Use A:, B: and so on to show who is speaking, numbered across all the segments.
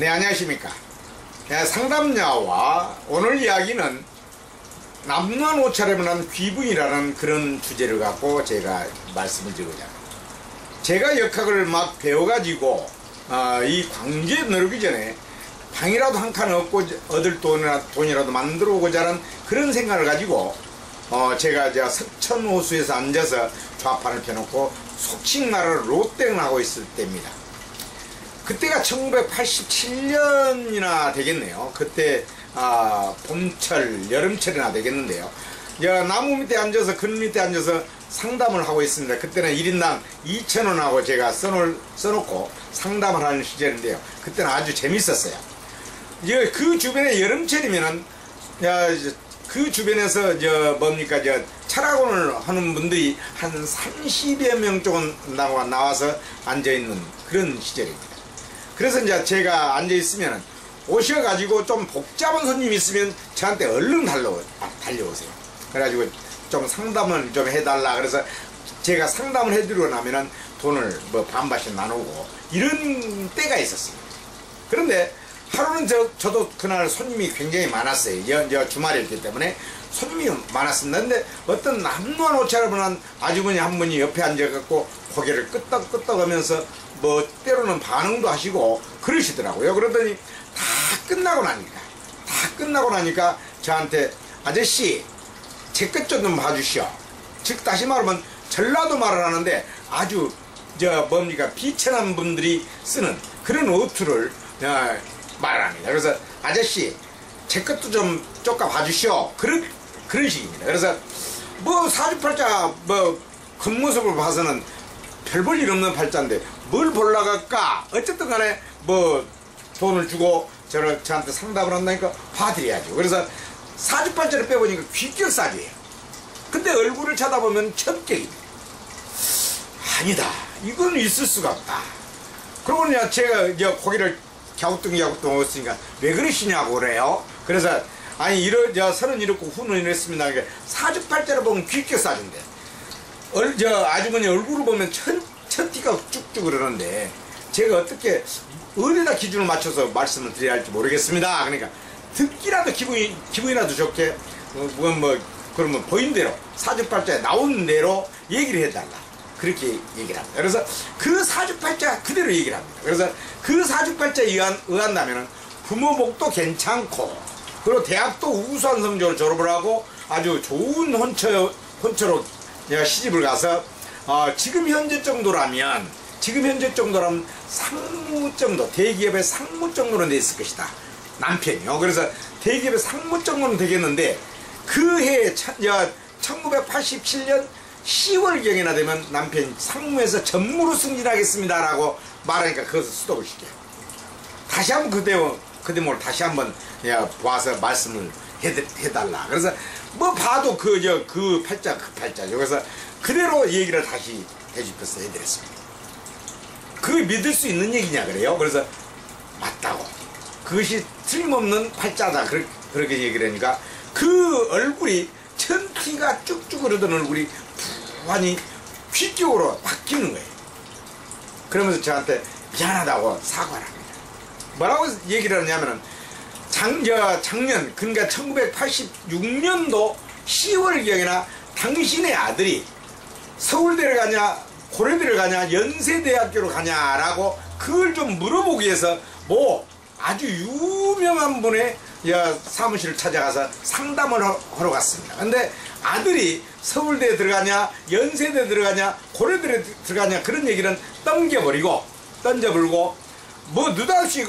A: 네, 안녕하십니까. 상담야와 오늘 이야기는 남루한 한 귀분이라는 그런 주제를 갖고 제가 말씀을 드리고자 합니다. 제가 역학을 막 배워가지고 이 광주에 내려오기 전에 방이라도 한 칸 얻을 돈이라도 만들어 오고자 하는 그런 생각을 가지고 제가 석천호수에서 앉아서 좌판을 펴놓고 속칭 말을 롯땡을 하고 있을 때입니다. 그때가 1987년이나 되겠네요. 그때 봄철, 여름철이나 되겠는데요. 나무 밑에 앉아서 근 밑에 앉아서 상담을 하고 있습니다. 그때는 1인당 2,000원하고 제가 써놓고 상담을 하는 시절인데요. 그때는 아주 재밌었어요. 그 주변에 여름철이면은 그 주변에서 철학원을 하는 분들이 한 30여 명 쪽은 나와서 앉아있는 그런 시절입니다. 그래서 이제 제가 앉아있으면 오셔가지고 좀 복잡한 손님이 있으면 저한테 얼른 달려오세요. 그래가지고 좀 상담을 좀 해달라. 그래서 제가 상담을 해드리고 나면은 돈을 반반씩 나누고 이런 때가 있었습니다. 그런데 하루는 저도 그날 손님이 굉장히 많았어요. 주말이었기 때문에 손님이 많았습니다. 근데 어떤 남루한 옷차림을 한 아주머니 한 분이 옆에 앉아갖고 고개를 끄덕끄덕 하면서 때로는 반응도 하시고 그러시더라고요. 그러더니 다 끝나고 나니까 저한테 아저씨 제 것 좀 봐주시오. 즉 다시 말하면 전라도 말을 하는데 아주 비천한 분들이 쓰는 그런 어투를 말합니다. 그래서 아저씨 제 것도 좀 쪼까 봐주시오. 그런 식입니다. 그래서 사주팔자 겉모습을 봐서는 별 볼 일 없는 팔자인데 뭘 보려고 할까? 어쨌든 간에 돈을 주고 저한테 상담을 한다니까 봐드려야죠. 그래서 사주팔자를 빼보니까 귀격사주예요. 근데 얼굴을 쳐다보면 천격입니다. 아니다. 이건 있을 수가 없다. 그러고 제가 고개를 갸우뚱 했으니까 왜 그러시냐고 그래요. 그래서 선은 이렇고 후는 이랬습니다. 사주팔자를 보면 귀격사주인데 아주머니 얼굴을 보면 천티가 쭉쭉 그러는데 제가 어떻게 어디다 기준을 맞춰서 말씀을 드려야 할지 모르겠습니다. 그러니까 듣기라도 기분이라도 좋게 그러면 보인 대로 사주팔자에 나온 대로 얘기를 해달라. 그렇게 얘기를 합니다. 그래서 그 사주팔자 그대로 얘기를 합니다. 그래서 그 사주팔자에 의한다면은 부모복도 괜찮고 그리고 대학도 우수한 성적으로 졸업을 하고 아주 좋은 혼처로 시집을 가서 지금 현재 정도라면 상무 정도, 대기업의 상무 정도는 돼 있을 것이다. 남편이요. 그래서 대기업의 상무 정도는 되겠는데 그 해 1987년 10월경이나 되면 남편이 상무에서 전무로 승진하겠습니다 라고 말하니까 그것을 스톱을 시켜요. 다시 한번 그 대목을 다시 한번 와서 말씀을 해달라. 그래서 봐도 그 팔자죠. 그래서 그대로 얘기를 다시 해주셔서 해드렸습니다. 그게 믿을 수 있는 얘기냐 그래요. 그래서 맞다고. 그것이 틀림없는 팔자다. 그렇게 얘기를 하니까 그 얼굴이 천티가 쭉쭉 흐르던 얼굴이 부안히 귀격으로 바뀌는 거예요. 그러면서 저한테 미안하다고 사과를 합니다. 뭐라고 얘기를 하냐면은 작년 그러니까 1986년도 10월경이나 당신의 아들이 서울대를 가냐 고려대를 가냐 연세대학교로 가냐라고 그걸 좀 물어보기 위해서 아주 유명한 분의 사무실을 찾아가서 상담을 하러 갔습니다. 근데 아들이 서울대에 들어가냐 연세대 들어가냐 고려대에 들어가냐 그런 얘기는 던져버리고 느닷없이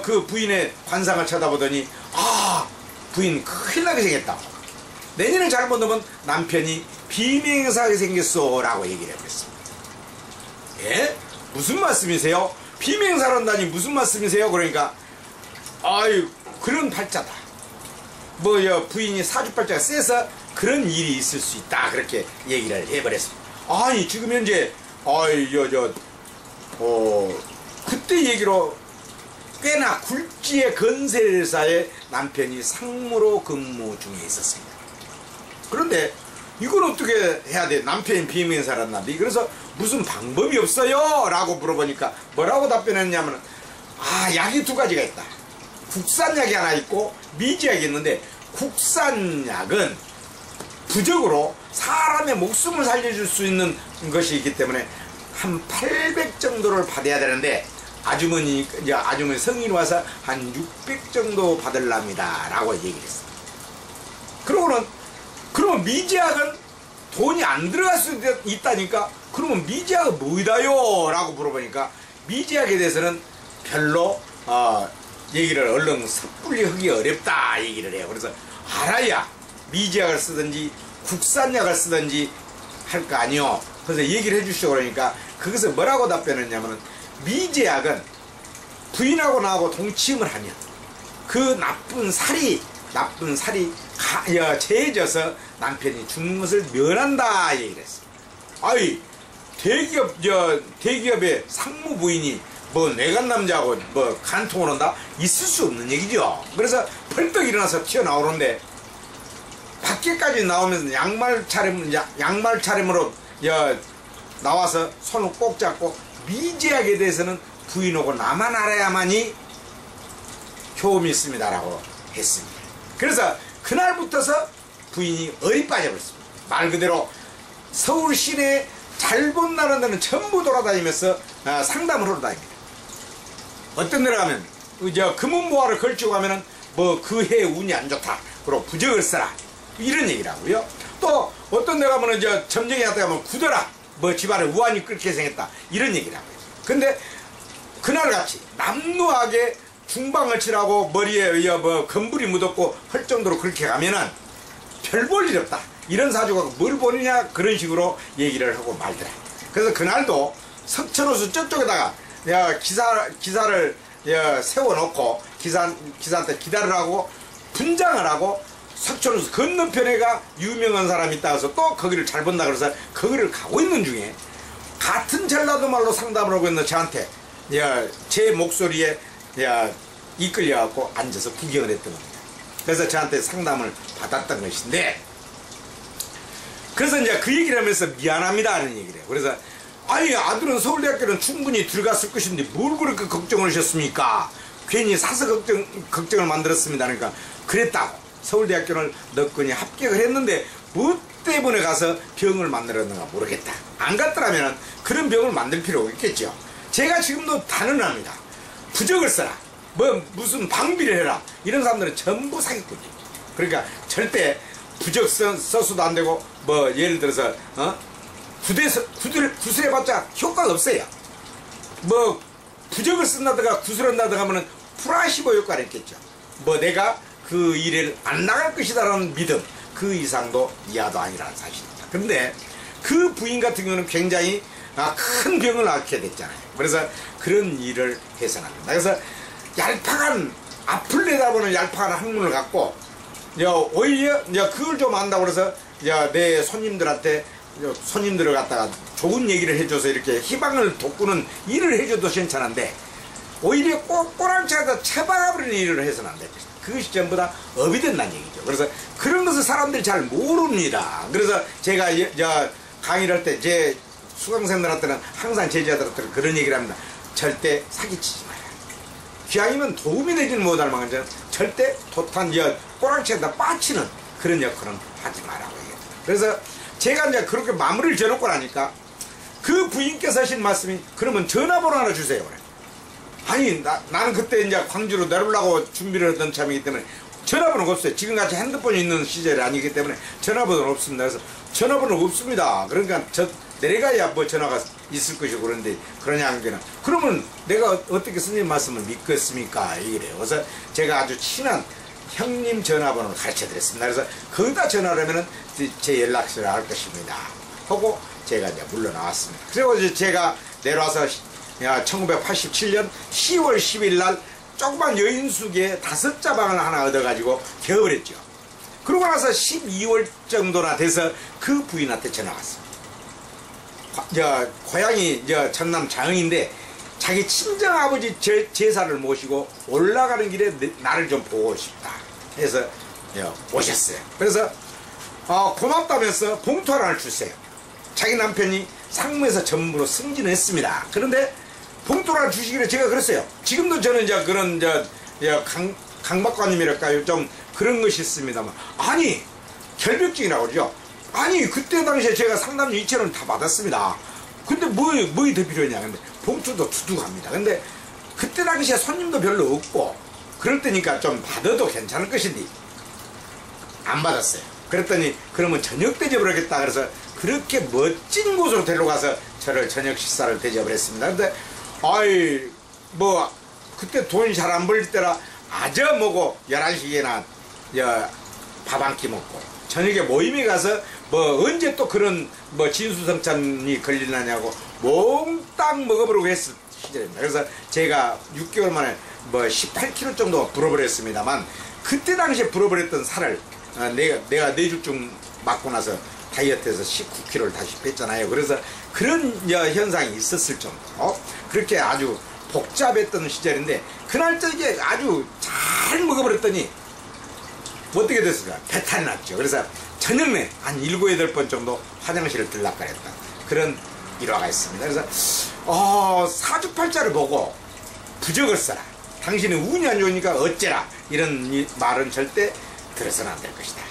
A: 그 부인의 관상을 쳐다보더니 부인 큰일 나게 생겼다. 내년에 잘못 넣으면 남편이 비명사하게 생겼어 라고 얘기를 해버렸습니다. 예? 무슨 말씀이세요? 비명사란다니 무슨 말씀이세요? 그러니까 그런 팔자다. 부인이 사주팔자가 세서 그런 일이 있을 수 있다. 그렇게 얘기를 해버렸습니다. 지금 현재 그때 얘기로 꽤나 굴지의 건설사에 남편이 상무로 근무 중에 있었습니다. 그런데 이걸 어떻게 해야 돼? 남편이 비명사란다. 그래서 무슨 방법이 없어요? 라고 물어보니까 뭐라고 답변했냐면 약이 두 가지가 있다. 국산약이 하나 있고 미제약이 있는데, 국산약은 부적으로 사람의 목숨을 살려줄 수 있는 것이 있기 때문에 한 800 정도를 받아야 되는데, 아주머니 성인 와서 한 600 정도 받으랍니다 라고 얘기를 했어. 그러면 미제약은 돈이 안 들어갈 수 있다니까, 그러면 미제약은 뭐이다요? 라고 물어보니까, 미제약에 대해서는 별로 얘기를 얼른 섣불리 하기 어렵다 얘기를 해요. 그래서 알아야 미제약을 쓰든지 국산약을 쓰든지 할 거 아니요. 그래서 얘기를 해주시오. 그러니까 거기서 뭐라고 답변했냐면은, 미제약은 부인하고 나하고 동침을 하면 그 나쁜 살이 재져서 남편이 죽는 것을 면한다 얘기를 했어. 아이, 대기업의 상무부인이 뭐 내간 남자하고 뭐 간통을 한다? 있을 수 없는 얘기죠. 그래서 벌떡 일어나서 튀어나오는데, 밖에까지 나오면서 양말 차림으로 나와서 손을 꼭 잡고, 미제약에 대해서는 부인하고 나만 알아야만이 효험이 있습니다라고 했습니다. 그래서 그날부터서 부인이 얼이 빠져버렸습니다. 말 그대로 서울 시내 잘 본 나는 데는 전부 돌아다니면서 상담을 하러 다닙니다. 어떤 데를 가면 금은보화를 걸치고 가면은 뭐 그 해의 운이 안 좋다, 그리고 부적을 써라, 이런 얘기를 하고요. 또 어떤 데 가면은 점쟁이 한테 가면 굳어라, 뭐 집안에 우환이 끓게 생겼다, 이런 얘기를 하고요. 근데 그날같이 남루하게 중방을 칠하고 머리에 뭐 건불이 묻었고 할 정도로 그렇게 가면은 별 볼 일 없다, 이런 사주가 뭘 보느냐, 그런 식으로 얘기를 하고 말더라. 그래서 그날도 석천호수 저쪽에다가 기사를 세워놓고 기사한테 기다리라고 분장을 하고, 석천호수 건너편에가 유명한 사람이 있다 해서 또 거기를 잘 본다 그래서 거기를 가고 있는 중에, 같은 전라도 말로 상담을 하고 있는 저한테 제 목소리에 이끌려갖고 앉아서 구경을 했던 겁니다. 그래서 저한테 상담을 받았던 것인데, 그래서 이제 그 얘기를 하면서 미안합니다 하는 얘기를 해요. 그래서 아니, 아들은 서울대학교는 충분히 들어갔을 것인데 뭘 그렇게 걱정을 하셨습니까? 괜히 사서 걱정을 만들었습니다. 그러니까 그랬다고. 서울대학교를 넣거니 합격을 했는데 뭐 때문에 가서 병을 만들었는가 모르겠다. 안 갔더라면 그런 병을 만들 필요가 있겠죠. 제가 지금도 단언합니다. 부적을 써라, 뭐 무슨 방비를 해라, 이런 사람들은 전부 사기꾼이에요. 그러니까 절대 부적 써서도 안 되고, 뭐 예를 들어서 구슬해봤자 효과가 없어요. 뭐 부적을 쓴다든가 구슬한다든가 하면은 플라시보 효과를 했겠죠. 뭐 내가 그 일을 안 나갈 것이다라는 믿음, 그 이상도 이하도 아니라는 사실입니다. 그런데 그 부인 같은 경우는 굉장히 큰 병을 앓게 됐잖아요. 그래서 그런 일을 해서는 안 된다. 그래서 얄팍한, 앞을 내다보는 얄팍한 학문을 갖고, 오히려 그걸 좀 안다고 그래서 내 손님들을 갖다가 좋은 얘기를 해줘서 이렇게 희망을 돋구는 일을 해줘도 괜찮은데, 오히려 꼬랑치에다 처박아버리는 일을 해서는 안 됩니다. 그것이 전부 다 업이 된다는 얘기죠. 그래서 그런 것을 사람들이 잘 모릅니다. 그래서 제가 강의를 할 때 제 수강생들한테는 항상 제자들한테는 그런 얘기를 합니다. 절대 사기치지 마라. 기왕이면 도움이 되지는 못할 만큼 절대 도탄 꼬랑치에다 빠치는 그런 역할은 하지 마라고 얘기해요. 그래서 제가 이제 그렇게 마무리를 지어놓고 나니까 그 부인께서 하신 말씀이, 그러면 전화번호 하나 주세요. 그래. 아니, 나는 그때 이제 광주로 내려오려고 준비를 하던 참이기 때문에 전화번호가 없어요. 지금같이 핸드폰이 있는 시절이 아니기 때문에 전화번호는 없습니다. 그래서 전화번호가 없습니다. 그러니까 내려가야 뭐 전화가 있을 것이고, 그런데 그러냐 한 게는, 그러면 내가 어떻게 스님 말씀을 믿겠습니까? 이래요. 그래서 제가 아주 친한 형님 전화번호를 가르쳐 드렸습니다. 그래서 거기다 전화를 하면은 제 연락처를 알 것입니다 하고 제가 이제 물러나왔습니다. 그리고 이제 제가 내려와서 1987년 10월 10일 날 조그만 여인숙에 5자 방을 하나 얻어가지고 개업을 했죠. 그러고 나서 12월 정도나 돼서 그 부인한테 전화가 왔어요. 고향이 전남 장흥인데 자기 친정아버지 제사를 모시고 올라가는 길에 나를 좀 보고 싶다 해서 오셨어요. 그래서 고맙다면서 봉투 하나를 주세요. 자기 남편이 상무에서 전무로 승진했습니다. 그런데 봉투를 하나 주시기를 제가 그랬어요. 지금도 저는 이제 그런 강박관님이랄까요, 좀 그런 것이 있습니다만, 아니 결벽증이라고 그러죠. 아니 그때 당시에 제가 상담료 2,000원 다 받았습니다. 근데 뭐에 더 필요했냐. 근데 봉투도 두둑합니다. 근데 그때 당시에 손님도 별로 없고 그럴 때니까 좀 받아도 괜찮을 것인데 안 받았어요. 그랬더니 그러면 저녁 대접을 하겠다 그래서 그렇게 멋진 곳으로 데려가서 저를 저녁 식사를 대접을 했습니다. 근데 아이 뭐 그때 돈이 잘 안 벌릴 때라 아저 뭐고 11시에나 밥 한 끼 먹고 저녁에 모임에 가서 뭐 언제 또 그런 뭐 진수성찬이 걸리느냐고 몽땅 먹어보려고 했을 시절입니다. 그래서 제가 6개월 만에 뭐 18kg 정도 불어버렸습니다만 그때 당시에 불어버렸던 살을 내가 뇌졸중 맞고 나서 다이어트해서 19kg를 다시 뺐잖아요. 그래서 그런 현상이 있었을 정도 그렇게 아주 복잡했던 시절인데 그날 저녁에 아주 잘 먹어버렸더니 어떻게 됐을까? 배탈이 났죠. 그래서 저녁에 한 7, 8번 정도 화장실을 들락거렸다. 그런 일화가 있습니다. 그래서 사주팔자를 보고 부적을 써라. 당신은 운이 안 좋으니까 어째라. 이런 말은 절대 들어서는 안 될 것이다.